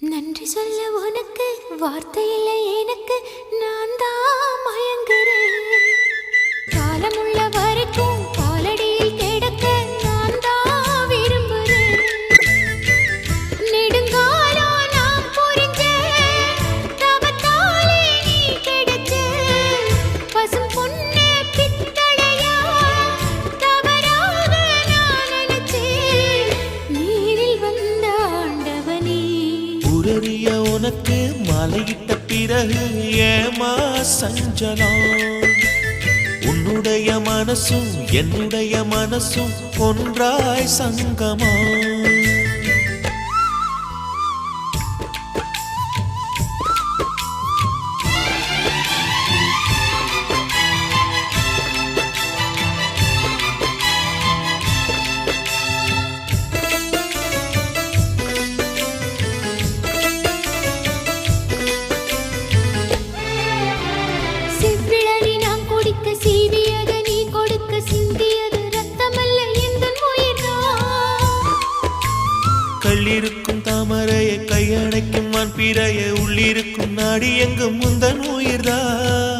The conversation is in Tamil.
நன்றி சொல்ல உனக்கு வார்த்தை இல்லை எனக்கு, நான் தான் மயங்குறேன். காலமுள்ள வரைக்கும் காலடியில் கிடக்க நான் தான் விரும்புறேன். நெடுங்காலம் நான் புரிஞ்ச தவத்தாலே நீ கிடைச்ச பசும் பொண்ணு பித்தளையா தவறாக நான் நினைச்சேன். நீரில் வந்த ஆண்டவனே, உரறிய உனக்கு மாலையிட்ட பிறகு ஏமா சஞ்சலம்? உன்னுடைய மனசும் என்னுடைய மனசும் ஒன்றாய் சங்கமா? செவ்விழலி நான் குடிக்க சீவியது நீ கொடுக்க சிந்தியது ரத்தமல்ல எந்தன் உயிர்தான். கள்ளிருக்கும் தாமரையை கையணைக்கும் வான் பிறைய உள்ளிருக்கும் நாடி எங்கும் முந்தன் உயிர்தான்.